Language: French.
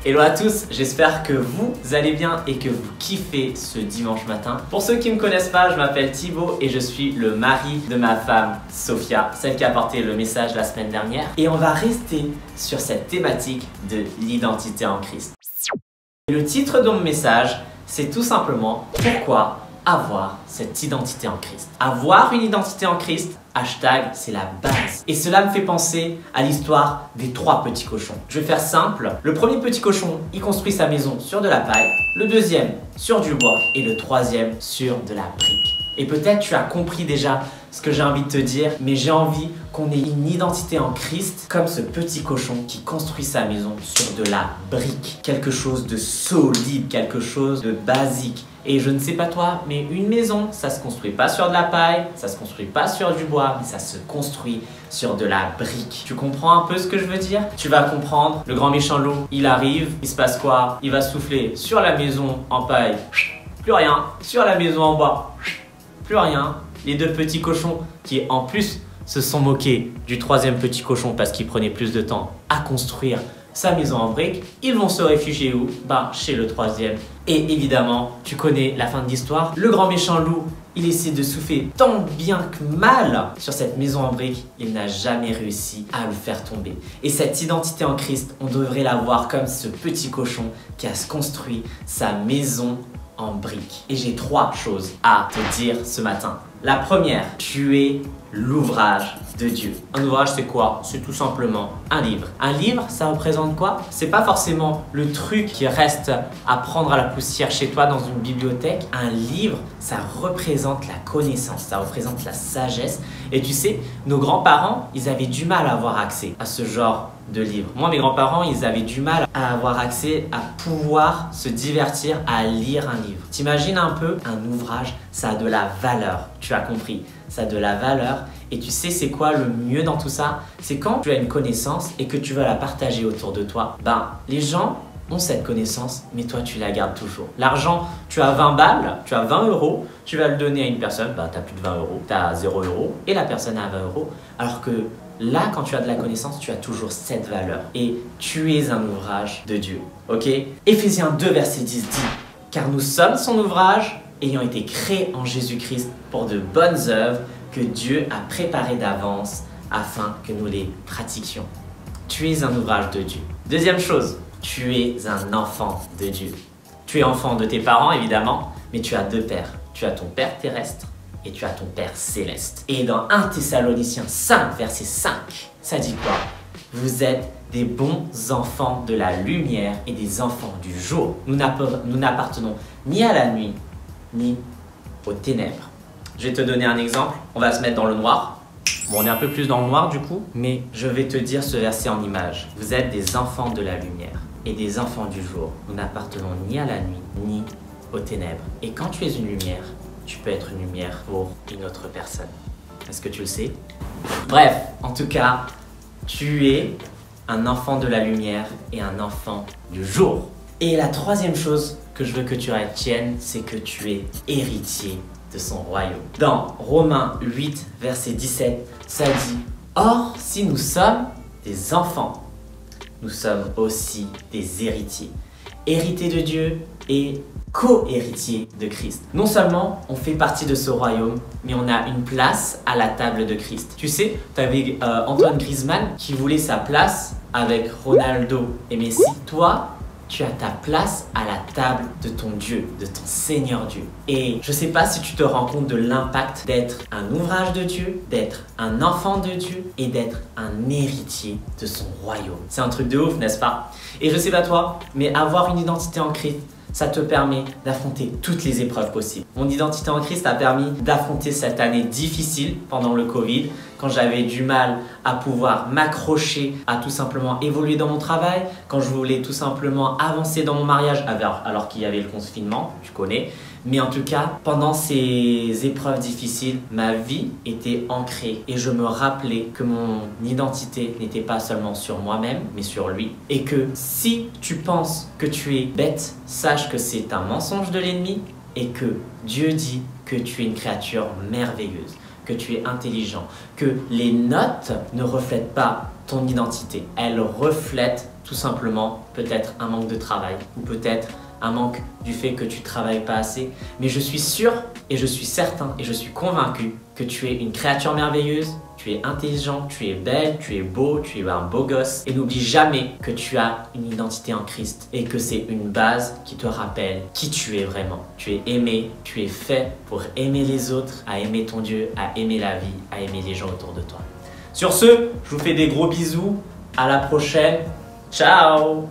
Hello à tous, j'espère que vous allez bien et que vous kiffez ce dimanche matin. Pour ceux qui ne me connaissent pas, je m'appelle Thibaut et je suis le mari de ma femme Sophia, celle qui a porté le message la semaine dernière. Et on va rester sur cette thématique de l'identité en Christ. Le titre de mon message, c'est tout simplement pourquoi avoir cette identité en Christ. Avoir une identité en Christ, hashtag, c'est la base. Et cela me fait penser à l'histoire des 3 petits cochons. Je vais faire simple. Le premier petit cochon, il construit sa maison sur de la paille. Le deuxième, sur du bois. Et le troisième, sur de la brique. Et peut-être tu as compris déjà ce que j'ai envie de te dire, mais j'ai envie qu'on ait une identité en Christ comme ce petit cochon qui construit sa maison sur de la brique. Quelque chose de solide, quelque chose de basique. Et je ne sais pas toi, mais une maison, ça se construit pas sur de la paille, ça se construit pas sur du bois, mais ça se construit sur de la brique. Tu comprends un peu ce que je veux dire? Tu vas comprendre, le grand méchant loup, il arrive, il se passe quoi? Il va souffler sur la maison en paille, plus rien, sur la maison en bois, plus rien. Les 2 petits cochons qui en plus se sont moqués du 3e petit cochon parce qu'il prenait plus de temps à construire sa maison en briques, ils vont se réfugier où? Bah, chez le 3e. Et évidemment, tu connais la fin de l'histoire. Le grand méchant loup, il essaie de souffler tant bien que mal sur cette maison en briques. Il n'a jamais réussi à le faire tomber. Et cette identité en Christ, on devrait la voir comme ce petit cochon qui a construit sa maison en briques. Et j'ai 3 choses à te dire ce matin. La première, tu es l'ouvrage de Dieu. Un ouvrage, c'est quoi? C'est tout simplement un livre. Un livre, ça représente quoi? C'est pas forcément le truc qui reste à prendre à la poussière chez toi dans une bibliothèque. Un livre, ça représente la connaissance, ça représente la sagesse. Et tu sais, nos grands-parents, ils avaient du mal à avoir accès à ce genre de livres. Moi, mes grands-parents, ils avaient du mal à avoir accès à pouvoir se divertir à lire un livre. T'imagines un peu, un ouvrage, ça a de la valeur. Tu as compris, ça a de la valeur. Et tu sais, c'est quoi le mieux dans tout ça? C'est quand tu as une connaissance et que tu veux la partager autour de toi. Ben, les gens ont cette connaissance, mais toi, tu la gardes toujours. L'argent, tu as 20 balles, tu as 20 euros, tu vas le donner à une personne, ben, tu n'as plus de 20 euros, tu as 0 euros, et la personne a 20 euros. Alors que là, quand tu as de la connaissance, tu as toujours cette valeur. Et tu es un ouvrage de Dieu. Ok? Éphésiens 2, verset 10 dit « Car nous sommes son ouvrage, ayant été créés en Jésus-Christ pour de bonnes œuvres que Dieu a préparées d'avance afin que nous les pratiquions. » Tu es un ouvrage de Dieu. Deuxième chose, tu es un enfant de Dieu. Tu es enfant de tes parents, évidemment, mais tu as 2 pères. Tu as ton père terrestre et tu as ton Père céleste. Et dans 1 Thessaloniciens 5, verset 5, ça dit quoi? Vous êtes des bons enfants de la lumière et des enfants du jour. Nous n'appartenons ni à la nuit, ni aux ténèbres. Je vais te donner un exemple. On va se mettre dans le noir. Bon, on est un peu plus dans le noir du coup, mais je vais te dire ce verset en image. Vous êtes des enfants de la lumière et des enfants du jour. Nous n'appartenons ni à la nuit, ni aux ténèbres. Et quand tu es une lumière, tu peux être une lumière pour une autre personne. Est-ce que tu le sais? Bref, en tout cas, tu es un enfant de la lumière et un enfant du jour. Et la 3e chose que je veux que tu retiennes, c'est que tu es héritier de son royaume. Dans Romains 8, verset 17, ça dit « Or, si nous sommes des enfants, nous sommes aussi des héritiers. » Héritiers de Dieu et co-héritier de Christ. Non seulement on fait partie de ce royaume, mais on a une place à la table de Christ. Tu sais, tu avais Antoine Griezmann qui voulait sa place avec Ronaldo et Messi. Toi, tu as ta place à la table de ton Dieu, de ton Seigneur Dieu. Et je ne sais pas si tu te rends compte de l'impact d'être un ouvrage de Dieu, d'être un enfant de Dieu et d'être un héritier de son royaume. C'est un truc de ouf, n'est-ce pas? Et je ne sais pas toi, mais avoir une identité en Christ, ça te permet d'affronter toutes les épreuves possibles. Mon identité en Christ a permis d'affronter cette année difficile pendant le Covid, quand j'avais du mal à pouvoir m'accrocher à tout simplement évoluer dans mon travail, quand je voulais tout simplement avancer dans mon mariage alors qu'il y avait le confinement, tu connais. Mais en tout cas, pendant ces épreuves difficiles, ma vie était ancrée et je me rappelais que mon identité n'était pas seulement sur moi-même, mais sur lui. Et que si tu penses que tu es bête, sache que c'est un mensonge de l'ennemi et que Dieu dit que tu es une créature merveilleuse, que tu es intelligent, que les notes ne reflètent pas ton identité, elles reflètent tout simplement peut-être un manque de travail ou peut-être un manque du fait que tu travailles pas assez. Mais je suis sûr et je suis certain et je suis convaincu que tu es une créature merveilleuse, tu es intelligent, tu es belle, tu es beau, tu es un beau gosse. Et n'oublie jamais que tu as une identité en Christ et que c'est une base qui te rappelle qui tu es vraiment. Tu es aimé, tu es fait pour aimer les autres, à aimer ton Dieu, à aimer la vie, à aimer les gens autour de toi. Sur ce, je vous fais des gros bisous. À la prochaine. Ciao!